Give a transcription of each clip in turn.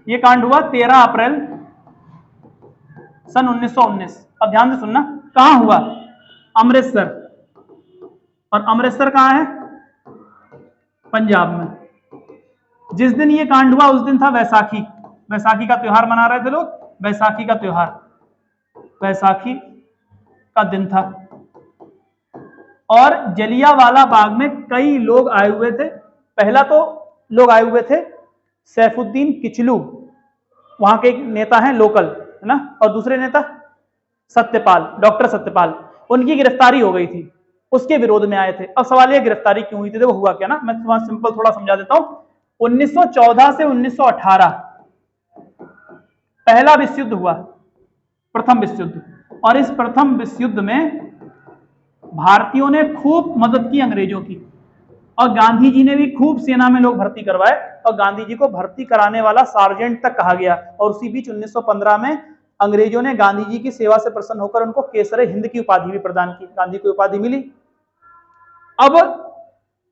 ये कांड हुआ 13 अप्रैल सन 1919। अब ध्यान से सुनना, कहां हुआ? अमृतसर। और अमृतसर कहां है? पंजाब में। जिस दिन ये कांड हुआ उस दिन था वैसाखी। वैसाखी का त्योहार मना रहे थे लोग, वैसाखी का त्योहार, वैसाखी का दिन था। और जलियांवाला बाग में कई लोग आए हुए थे। पहला तो लोग आए हुए थे सैफुद्दीन किचलू, वहां के एक नेता हैं लोकल, है ना, और दूसरे नेता सत्यपाल, डॉक्टर सत्यपाल। उनकी गिरफ्तारी हो गई थी, उसके विरोध में आए थे। अब सवाल ये गिरफ्तारी क्यों हुई थी? वो हुआ क्या ना, मैं तुम्हारा सिंपल थोड़ा समझा देता हूं। 1914 से 1918 पहला विश्व युद्ध हुआ, प्रथम विश्व युद्ध। और इस प्रथम विश्व युद्ध में भारतीयों ने खूब मदद की अंग्रेजों की, और गांधी जी ने भी खूब सेना में लोग भर्ती करवाए, और गांधी जी को भर्ती कराने वाला सार्जेंट तक कहा गया। और उसी बीच 1915 में अंग्रेजों ने गांधी जी की सेवा से प्रसन्न होकर उनको केसरे हिंद की उपाधि भी प्रदान की। गांधी को उपाधि मिली। अब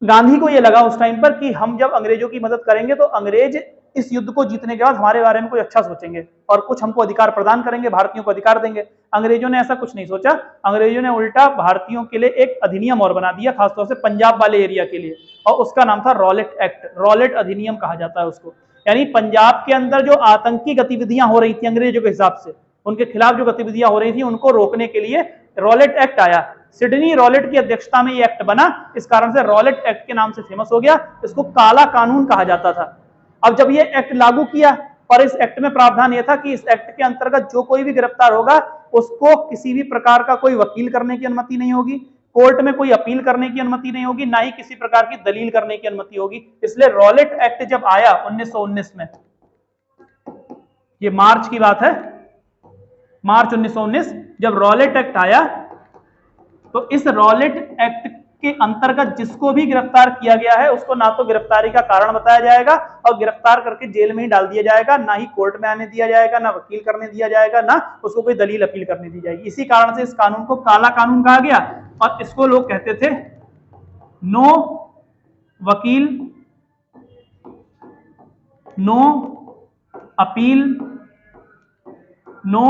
गांधी को यह लगा उस टाइम पर कि हम जब अंग्रेजों की मदद करेंगे तो अंग्रेज इस युद्ध को जीतने के बाद हमारे बारे में कोई अच्छा सोचेंगे और कुछ हमको अधिकार प्रदान करेंगे, भारतीयों को अधिकार देंगे। अंग्रेजों ने ऐसा कुछ नहीं सोचा। अंग्रेजों ने उल्टा भारतीयों के लिए एक अधिनियम और बना दिया, खासतौर से पंजाब वाले एरिया के लिए, और उसका नाम था रॉलेट एक्ट। रॉलेट अधिनियम कहा जाता है उसको। यानी पंजाब के अंदर जो आतंकी गतिविधियां हो रही थी अंग्रेजों के हिसाब से, उनके खिलाफ जो गतिविधियां हो रही थी उनको रोकने के लिए रॉलेट एक्ट आया। सिडनी रॉलेट की अध्यक्षता में यह एक्ट बना, इस कारण से रॉलेट एक्ट के नाम से फेमस हो गया। इसको काला कानून कहा जाता था। अब जब ये एक्ट लागू किया, और इस एक्ट में प्रावधान यह था कि इस एक्ट के अंतर्गत जो कोई भी गिरफ्तार होगा उसको किसी भी प्रकार का कोई वकील करने की अनुमति नहीं होगी, कोर्ट में कोई अपील करने की अनुमति नहीं होगी, ना ही किसी प्रकार की दलील करने की अनुमति होगी। इसलिए रॉलेट एक्ट जब आया 1919 में, ये मार्च की बात है, मार्च 1919 जब रॉलेट एक्ट आया, तो इस रॉलेट एक्ट के अंतर्गत जिसको भी गिरफ्तार किया गया है उसको ना तो गिरफ्तारी का कारण बताया जाएगा और गिरफ्तार करके जेल में ही डाल दिया जाएगा, ना ही कोर्ट में आने दिया जाएगा, ना वकील करने दिया जाएगा, ना उसको कोई दलील अपील करने दी जाएगी। इसी कारण से इस कानून को काला कानून कहा गया। और इसको लोग कहते थे नो वकील, नो अपील, नो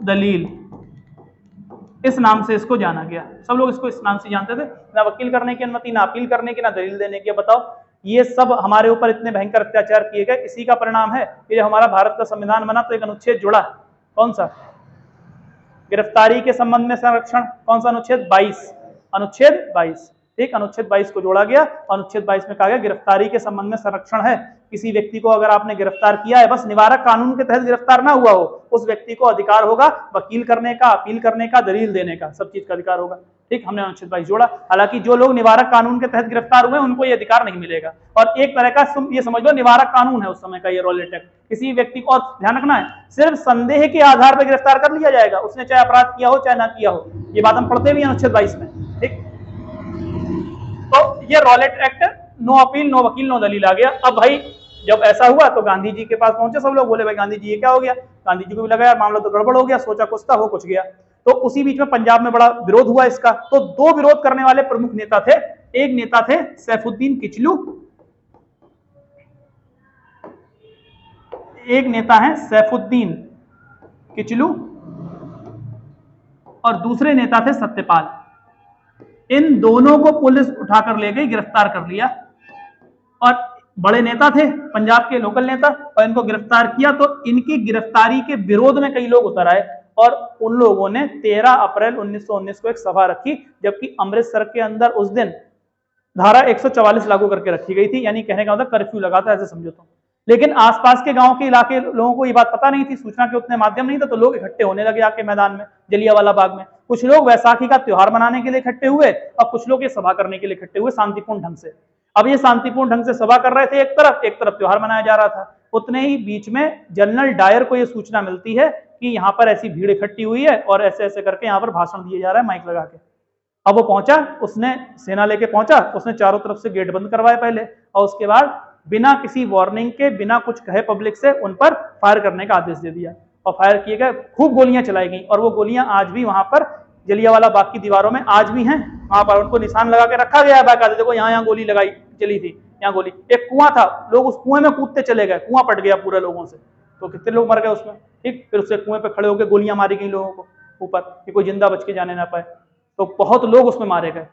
दलील, इस नाम से इसको जाना गया। सब लोग इसको इस नाम से जानते थे। ना वकील करने की अनुमति, ना अपील करने की, ना दलील देने की। बताओ, ये सब हमारे ऊपर इतने भयंकर अत्याचार किए गए, इसी का परिणाम है कि जब हमारा भारत का संविधान बना तो एक अनुच्छेद जुड़ा। कौन सा? गिरफ्तारी के संबंध में संरक्षण। कौन सा अनुच्छेद? 22, अनुच्छेद 22। ठीक, अनुच्छेद 22 को जोड़ा गया। अनुच्छेद 22 में कहा गया गिरफ्तारी के संबंध में संरक्षण है। किसी व्यक्ति को अगर आपने गिरफ्तार किया है, बस निवारक कानून के तहत गिरफ्तार ना हुआ हो, उस व्यक्ति को अधिकार होगा वकील करने का, अपील करने का, दलील देने का, सब चीज का अधिकार होगा। ठीक, हमने अनुच्छेद 22 जोड़ा। हालांकि जो लोग निवारक कानून के तहत गिरफ्तार हुए उनको ये अधिकार नहीं मिलेगा। और एक तरह का ये समझ लो निवारक कानून है उस समय का ये रॉलेट एक्ट। किसी व्यक्ति को, और ध्यान रखना है, सिर्फ संदेह के आधार पर गिरफ्तार कर लिया जाएगा, उसने चाहे अपराध किया हो चाहे ना किया हो। ये बात हम पढ़ते भी हैं अनुच्छेद 22 में। ठीक, तो ये Rowlatt Act, no appeal, no वकील, नो दलील आ गया। अब भाई जब ऐसा हुआ तो गांधी जी के पास पहुंचे सब लोग, बोले भाई गांधी जी ये क्या हो गया? गांधी जी को भी लगा यार मामला तो गड़बड़ हो गया, सोचा कुछ था हो कुछ गया। तो उसी बीच में पंजाब में बड़ा विरोध हुआ इसका। तो दो विरोध करने वाले प्रमुख नेता थे। एक नेता थे सैफुद्दीन किचलू, एक नेता है सैफुद्दीन किचलू, और दूसरे नेता थे सत्यपाल। इन दोनों को पुलिस उठाकर ले गई, गिरफ्तार कर लिया। और बड़े नेता थे पंजाब के, लोकल नेता, और इनको गिरफ्तार किया। तो इनकी गिरफ्तारी के विरोध में कई लोग उतर आए और उन लोगों ने 13 अप्रैल 1919 को एक सभा रखी, जबकि अमृतसर के अंदर उस दिन धारा 144 लागू करके रखी गई थी। यानी कहने का मतलब कर्फ्यू लगा था, ऐसे समझो तो। लेकिन आसपास के गांव के इलाके लोगों को ये बात पता नहीं थी, सूचना के उतने माध्यम नहीं था, तो लोग इकट्ठे होने लगे आके मैदान में, जलियांवाला बाग में। कुछ लोग वैसाखी का त्योहार मनाने के लिए इकट्ठे हुए और कुछ लोग ये सभा करने के लिए इकट्ठे हुए शांतिपूर्ण ढंग से। अब ये शांतिपूर्ण ढंग से सभा कर रहे थे एक तरफ त्योहार मनाया जा रहा था। उतने ही बीच में जनरल डायर को यह सूचना मिलती है कि यहाँ पर ऐसी भीड़ इकट्ठी हुई है और ऐसे ऐसे करके यहाँ पर भाषण दिया जा रहा है माइक लगा के। अब वो पहुंचा, उसने सेना लेके पहुंचा, उसने चारों तरफ से गेट बंद करवाए पहले, और उसके बाद बिना किसी वार्निंग के, बिना कुछ कहे पब्लिक से, उन पर फायर करने का आदेश दे दिया। और फायर किए गए, खूब गोलियां चलाई गई। और वो गोलियां आज भी वहां पर जलियांवाला बाग की दीवारों में आज भी हैं। वहां पर उनको निशान लगा के रखा गया है बाकायदा, देखो यहाँ गोली लगाई चली थी, यहाँ गोली, एक कुआं था, लोग उस कुएं में कूदते चले गए, कुआं पट गया पूरे लोगों से, तो कितने लोग मर गए उसमें, ठीक। फिर उससे कुएं पे खड़े होकर गोलियां मारी गई लोगों को ऊपर कि कोई जिंदा बच के जाने ना पाए, तो बहुत लोग उसमें मारे गए,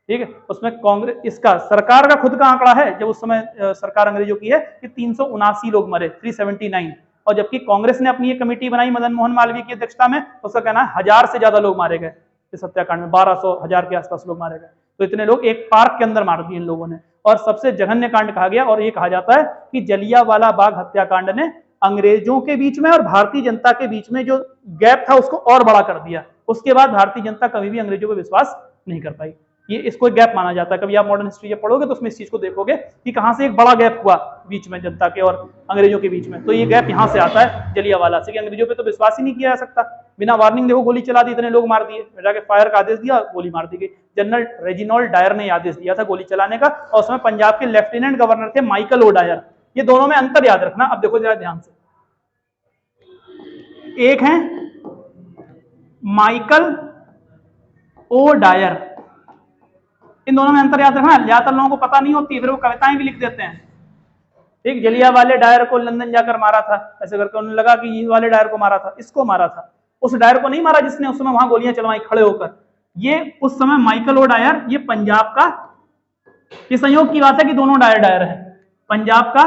ठीक है। उसमें कांग्रेस, इसका सरकार का खुद का आंकड़ा है जब उस समय सरकार अंग्रेजों की है कि 379 लोग मरे, 379, और जबकि कांग्रेस ने अपनी एक कमेटी बनाई मदन मोहन मालवीय की अध्यक्षता में, उसका कहना है 1000 से ज्यादा लोग मारे गए इस हत्याकांड में, 1200 1000 के आसपास लोग मारे गए। तो इतने लोग एक पार्क के अंदर मार दिए इन लोगों ने, और सबसे जघन्य कांड कहा गया। और ये कहा जाता है कि जलियांवाला बाग हत्याकांड ने अंग्रेजों के बीच में और भारतीय जनता के बीच में जो गैप था उसको और बड़ा कर दिया। उसके बाद भारतीय जनता कभी भी अंग्रेजों पर विश्वास नहीं कर पाई। ये इसको एक गैप माना जाता है। कभी आप मॉडर्न हिस्ट्री जब पढ़ोगे तो उसमें इस चीज को देखोगे कि कहां से एक बड़ा गैप हुआ बीच में जनता के और अंग्रेजों के बीच में। तो ये गैप यहां से आता है जलियांवाला से, कि अंग्रेजों पे तो विश्वास ही नहीं किया जा सकता। बिना वार्निंग देखो गोली चला दी, इतने लोग मार दिए, जाके फायर का आदेश दिया, गोली मार दी गई। जनरल रेजिनॉल्ड डायर ने आदेश दिया था गोली चलाने का, और उसमें पंजाब के लेफ्टिनेंट गवर्नर थे माइकल ओ डायर। ये दोनों में अंतर याद रखना। अब देखो जरा ध्यान से, एक है माइकल ओ डायर, इन दोनों में अंतर याद रखना। ज्यादातर लोगों को पता नहीं होती, फिर वो कविताएं भी लिख देते हैं, ठीक। जलियांवाले डायर को लंदन जाकर मारा था, ऐसे करके उन्हें लगा कि ये वाले डायर को मारा था, इसको मारा था। उस डायर को नहीं मारा जिसने उस समय वहां गोलियां चलवाई खड़े होकर। ये उस समय माइकल ओ डायर, ये पंजाब का, ये संयोग की बात है कि दोनों डायर डायर है, पंजाब का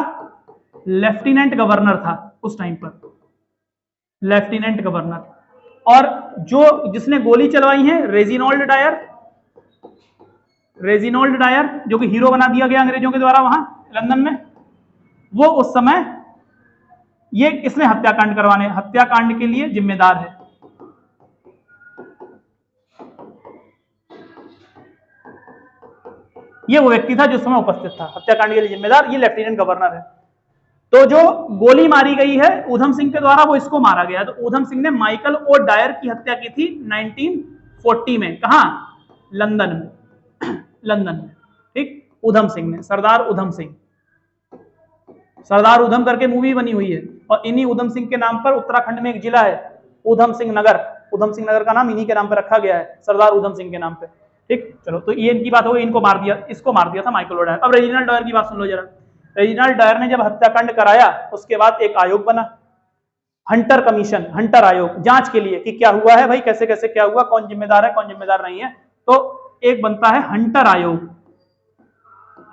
लेफ्टिनेंट गवर्नर था उस टाइम पर, लेफ्टिनेंट गवर्नर। और जो जिसने गोली चलवाई है रेजिनॉल्ड डायर, रेजिनॉल्ड डायर जो कि हीरो बना दिया गया अंग्रेजों के द्वारा वहां लंदन में, वो उस समय ये इसने हत्याकांड के लिए जिम्मेदार है। ये वो व्यक्ति था जो उस समय उपस्थित था, हत्याकांड के लिए जिम्मेदार, ये लेफ्टिनेंट गवर्नर है। तो जो गोली मारी गई है ऊधम सिंह के द्वारा, वो इसको मारा गया। तो ऊधम सिंह ने माइकल ओ डायर की हत्या की थी 1940 में, कहां? लंदन में, लंदन में, ठीक। ऊधम सिंह ने, सरदार ऊधम सिंह, सरदार ऊधम करके मूवी बनी हुई है, और इन्हीं ऊधम सिंह के नाम पर उत्तराखंड में एक जिला है ऊधम सिंह नगर। ऊधम सिंह नगर का नाम इन्हीं के नाम पर रखा गया है, सरदार ऊधम सिंह के नाम पे, ठीक। चलो, तो ये इनकी बात हो गई, इनको मार दिया, इसको मार दिया था माइकल ओ डायर। अब रेजिनॉल्ड डायर की बात सुन लो जरा। रेजिनॉल्ड डायर ने जब हत्याकांड कराया, उसके बाद एक आयोग बना, हंटर कमीशन, हंटर आयोग, जांच के लिए कि क्या हुआ है भाई, कैसे कैसे क्या हुआ, कौन जिम्मेदार है कौन जिम्मेदार नहीं है। तो एक बनता है हंटर आयोग,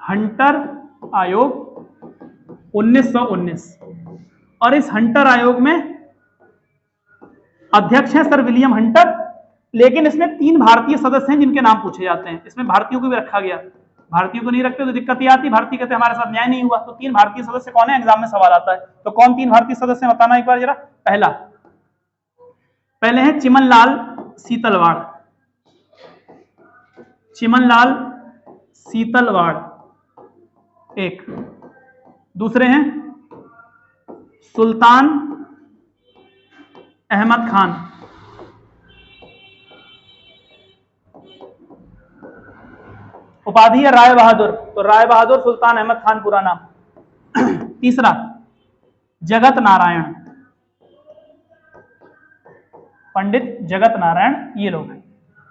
हंटर आयोग 1919, और इस हंटर आयोग में अध्यक्ष हैं सर विलियम हंटर। लेकिन इसमें 3 भारतीय सदस्य हैं जिनके नाम पूछे जाते हैं। इसमें भारतीयों को भी रखा गया, भारतीयों को नहीं रखते तो दिक्कत ही आती, भारतीय कहते हमारे साथ न्याय नहीं हुआ। तो 3 भारतीय सदस्य कौन है, एग्जाम में सवाल आता है। तो कौन 3 भारतीय सदस्य बताना एक बार जरा। पहले है चिमनलाल सीतलवाड़, चिमनलाल सीतलवाड़ एक। दूसरे हैं सुल्तान अहमद खान, उपाधि है राय बहादुर, तो राय बहादुर सुल्तान अहमद खान पूरा नाम। तीसरा जगत नारायण, पंडित जगत नारायण, ये लोग हैं,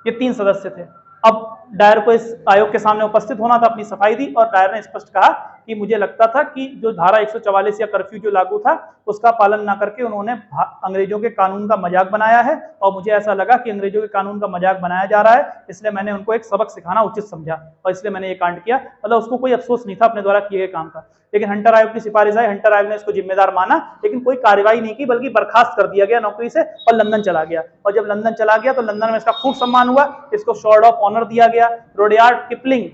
ये 3 सदस्य थे। अब डायर को इस आयोग के सामने उपस्थित होना था, अपनी सफाई दी, और डायर ने स्पष्ट कहा कि मुझे लगता था कि जो धारा 144 या कर्फ्यू जो लागू था उसका पालन ना करके उन्होंने अंग्रेजों के कानून का मजाक बनाया है, और मुझे ऐसा लगा कि अंग्रेजों के कानून का मजाक बनाया जा रहा है, इसलिए मैंने उनको एक सबक सिखाना उचित समझा, और इसलिए मैंने ये कांड किया। मतलब उसको कोई अफसोस नहीं था अपने द्वारा किए गए काम का। लेकिन हंटर आयोग की सिफारिश आई, हंटर आयोग ने इसको जिम्मेदार माना, लेकिन कोई कार्रवाई नहीं की, बल्कि बर्खास्त कर दिया गया नौकरी से और लंदन चला गया। और जब लंदन चला गया तो लंदन में इसका खूब सम्मान हुआ, इसको शॉर्ड ऑफ ऑनर दिया गया। रुडयार्ड किपलिंग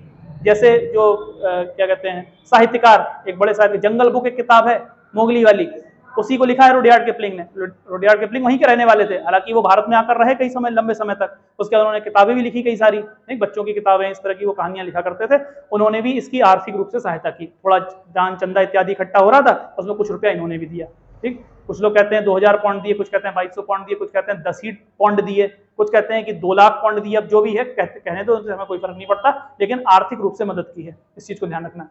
जैसे जो क्या कहते हैं साहित्यकार, एक बड़े साहित्य, जंगल बुक एक किताब है मोगली वाली, उसी को लिखा है रुडयार्ड किपलिंग ने। रुडयार्ड किपलिंग वहीं के रहने वाले थे, हालांकि वो भारत में आकर रहे कई समय, लंबे समय तक। उसके बाद उन्होंने किताबें भी लिखी कई सारी, नहीं बच्चों की किताबें, इस तरह की वो कहानियां लिखा करते थे। उन्होंने भी इसकी आर्थिक रूप से सहायता की, थोड़ा दान चंदा इत्यादि इकट्ठा हो रहा था, उसमें कुछ रुपया इन्होंने भी दिया, ठीक। कुछ लोग कहते हैं 2000 पाउंड दिए, कुछ कहते हैं 2200 पाउंड दिए, कुछ कहते हैं 10 ही पाउंड दिए, कुछ कहते हैं कि 2 लाख पाउंड दिए। अब जो भी है कहने तो हमें कोई फर्क नहीं पड़ता, लेकिन आर्थिक रूप से मदद की है, इस चीज को ध्यान रखना।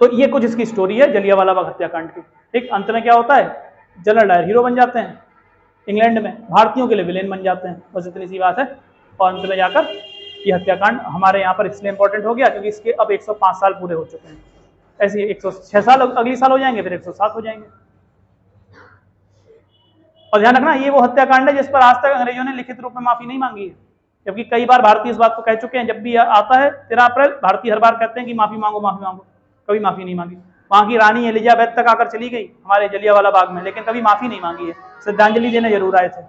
तो ये कुछ इसकी स्टोरी है जलियांवाला बाग हत्याकांड की, ठीक। अंत में क्या होता है, जनरल डायर हीरो बन जाते हैं इंग्लैंड में, भारतीयों के लिए विलेन बन जाते हैं, बस इतनी सी बात है। और अंत में जाकर ये हत्याकांड हमारे यहाँ पर इसलिए इंपॉर्टेंट हो गया क्योंकि इसके अब 105 साल पूरे हो चुके हैं। ऐसे 106 साल अगली साल हो जाएंगे, फिर 107 हो जाएंगे। और ध्यान रखना, ये वो हत्याकांड है जिस पर आज तक अंग्रेजों ने लिखित रूप में माफी नहीं मांगी है, जबकि कई बार भारतीय इस बात को कह चुके हैं। जब भी आता है 13 अप्रैल, भारतीय हर बार कहते हैं कि माफी मांगो माफी मांगो, कभी माफी नहीं मांगी। वहां की रानी एलिजाबेथ तक आकर चली गई हमारे जलियांवाला बाग में, लेकिन कभी माफी नहीं मांगी है। श्रद्धांजलि देने जरूर आए थे।